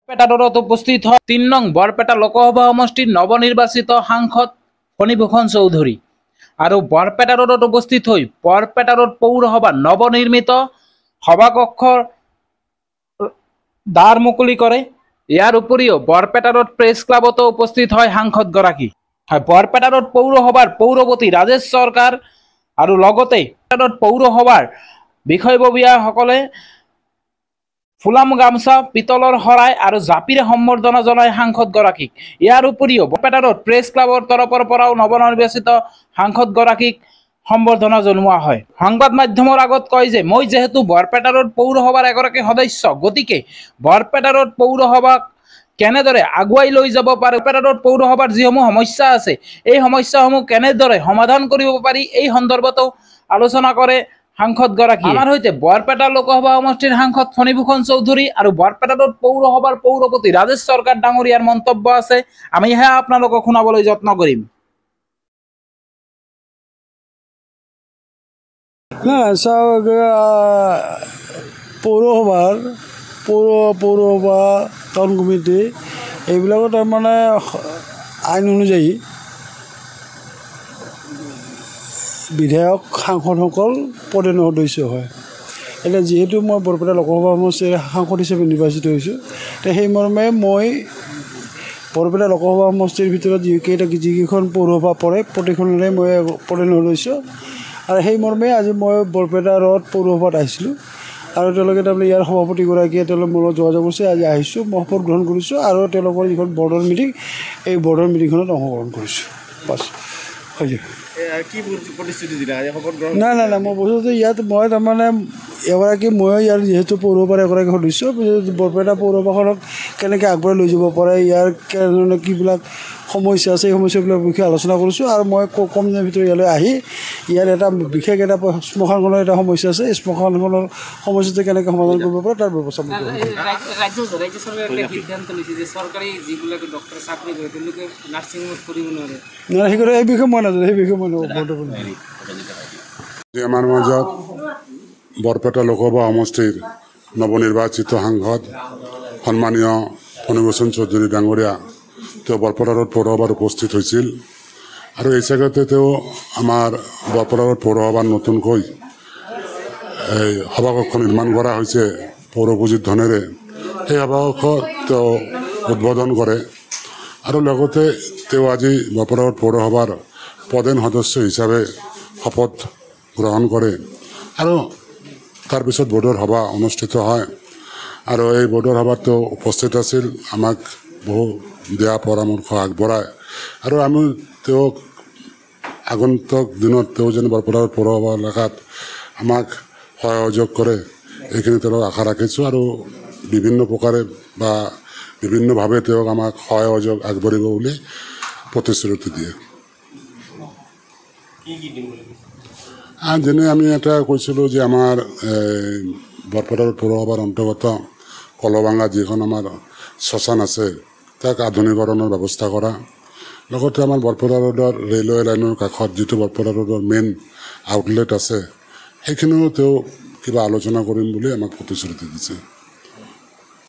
বৰপেটাত উপস্থিত হয় ৩ নং বৰপেটা লোকসভা সমষ্টিৰ নৱনিৰ্বাচিত সাংসদ ফণীভূষণ চৌধুৰী আৰু বৰপেটাত উপস্থিত হৈ বৰপেটাত পৌৰসভা নৱনিৰ্মিত সভাকক্ষৰ দ্বাৰ মুকলি কৰে। ইয়াৰ উপৰিও বৰপেটাত প্ৰেছ ক্লাবতো উপস্থিত হয় সাংসদগৰাকী। বৰপেটাত পৌৰসভাৰ পৌৰপতি ৰাজেশ চৰকাৰ আৰু লগতে পৌৰসভাৰ বিষয়ববীয়াসকলে ফুলাম গামছা, পিতলৰ শৰাই আৰু জাপিৰে সম্বৰ্ধনা জনায় সাংসদগৰাকীক। ইয়াৰ উপৰিও বৰপেটাত প্ৰেছ ক্লাবৰ তৰফৰ পৰাও নৱনিৰ্বাচিত সাংসদগৰাকীক সম্বৰ্ধনা জনোৱা হয়। সংবাদ মাধ্যমৰ আগত কয় যে মই যেহেতু বৰপেটাত পৌৰসভাৰ এগৰাকী সদস্য, গতিকে বৰপেটাত পৌৰসভাক কেনেদৰে আগুৱাই লৈ যাব পাৰে, বৰপেটাত পৌৰসভাৰ যিসমূহ সমস্যা আছে এই সমস্যাসমূহ কেনেদৰে সমাধান কৰিব পাৰি এই সন্দৰ্ভতো আলোচনা কৰে সাংসদগৰাকী। আমাৰ সৈতে বৰপেটা লোকসভা সমষ্টিৰ সাংসদ ফণীভূষণ চৌধুৰী আৰু বৰপেটাত পৌৰসভাৰ পৌৰপতি ৰাজেশ চৰকাৰ ডাঙৰীয়াৰ মন্তব্য আছে। আমি সেয়া আপোনালোকক শুনাবলৈ যত্ন কৰিম। চাওক, পৌৰসভা টাউন কমিটি এইবিলাকত তাৰমানে আইন অনুযায়ী বিধায়ক সাংসদসকল পদেন সদস্য হয়। এতিয়া যিহেতু মই বৰপেটা লোকসভা সমষ্টিৰ সাংসদ হিচাপে নিৰ্বাচিত হৈছোঁ, সেই মৰ্মে মই বৰপেটা লোকসভা সমষ্টিৰ ভিতৰত যিকেইখন পৌৰসভা পৰে প্ৰতিখনৰে মই পদেন সদস্য। আৰু সেই মৰ্মে আজি মই বৰপেটাত পৌৰসভাত আহিছিলোঁ আৰু তেওঁলোকে তাৰমানে ইয়াৰ সভাপতিগৰাকীয়ে তেওঁলোকৰ মোৰ যোগাযোগ কৰিছে। আজি আহিছোঁ, মই শপত গ্ৰহণ কৰিছোঁ আৰু তেওঁলোকৰ যিখন বৰ্ডৰ মিটিং, এই বৰ্ডৰ মিটিংখনত অংশগ্ৰহণ কৰিছোঁ। বাছ হৈ যায়। নাই, মই কৈছোঁ যে ইয়াত মই তাৰমানে মই ইয়াৰ যিহেতু পৌৰসভাৰ এগৰাকী সদস্য, বৰপেটা পৌৰসভাখনক কেনেকৈ আগবঢ়াই লৈ যাব পাৰে, ইয়াৰ কেনেধৰণে কিবিলাক সমস্যা আছে এই সমস্যাবিলাকৰ বিষয়ে আলোচনা কৰিছোঁ। আৰু মই কম দিনৰ ভিতৰত ইয়ালৈ আহি ইয়াৰ এটা বিশেষ এটা শ্মশানখনৰ এটা সমস্যা আছে, এই শ্মশানখনৰ সমস্যাটো কেনেকৈ সমাধান কৰিব পাৰে তাৰ ব্যৱস্থা ৰাজ্য চৰকাৰে সিদ্ধান্ত লৈছে যে চৰকাৰী যিবিলাক ডক্টৰ চাকৰি কৰে তেওঁলোকে নাৰ্ছিং হোমত কৰিব নোৱাৰে। এই বিষয়ে মই নাজানো, সেই বিষয়ে মই আমাৰ মাজত বৰপেটা লোকসভা সমষ্টিৰ নৱনিৰ্বাচিত সাংসদ সন্মানীয় ফণীভূষণ চৌধুৰী ডাঙৰীয়া তেওঁ বৰপেটাত পৌৰসভাত উপস্থিত হৈছিল আৰু এই জাগাতে তেওঁ আমাৰ বৰপেটাত পৌৰসভাত নতুনকৈ এই সভাকক্ষ নিৰ্মাণ কৰা হৈছে পৌৰ পুঁজিৰ ধনেৰে। সেই সভাকক্ষ তেওঁ উদ্বোধন কৰে আৰু লগতে তেওঁ আজি বৰপেটাত পৌৰসভাৰ পদেন সদস্য হিচাপে শপত গ্ৰহণ কৰে আৰু তাৰপিছত বোৰ্ডৰ সভা অনুষ্ঠিত হয়। আৰু এই বোৰ্ডৰ সভাত তেওঁ উপস্থিত আছিল, আমাক বহু দিহা পৰামৰ্শ আগবঢ়ায় আৰু আমি তেওঁক আগন্তুক দিনত তেওঁ যেন বৰপেটাৰ পৌৰসভা এলেকাত আমাক সহযোগ কৰে এইখিনি তেওঁক আশা ৰাখিছোঁ আৰু বিভিন্ন প্ৰকাৰে বা বিভিন্নভাৱে তেওঁক আমাক সহযোগ আগবাঢ়িব বুলি প্ৰতিশ্ৰুতি দিয়ে। যেনে আমি এটা কৈছিলোঁ যে আমাৰ বৰপেটাৰ পৌৰসভাৰ অন্তৰ্গত কলভাঙা যিখন আমাৰ শ্মশান আছে তাক আধুনিকৰণৰ ব্যৱস্থা কৰা, লগতে আমাৰ বৰপেটা ৰোডৰ ৰেলৱে লাইনৰ কাষত যিটো বৰপেটা ৰোডৰ মেইন আউটলেট আছে সেইখিনিও তেওঁ কিবা আলোচনা কৰিম বুলি আমাক প্ৰতিশ্ৰুতি দিছে।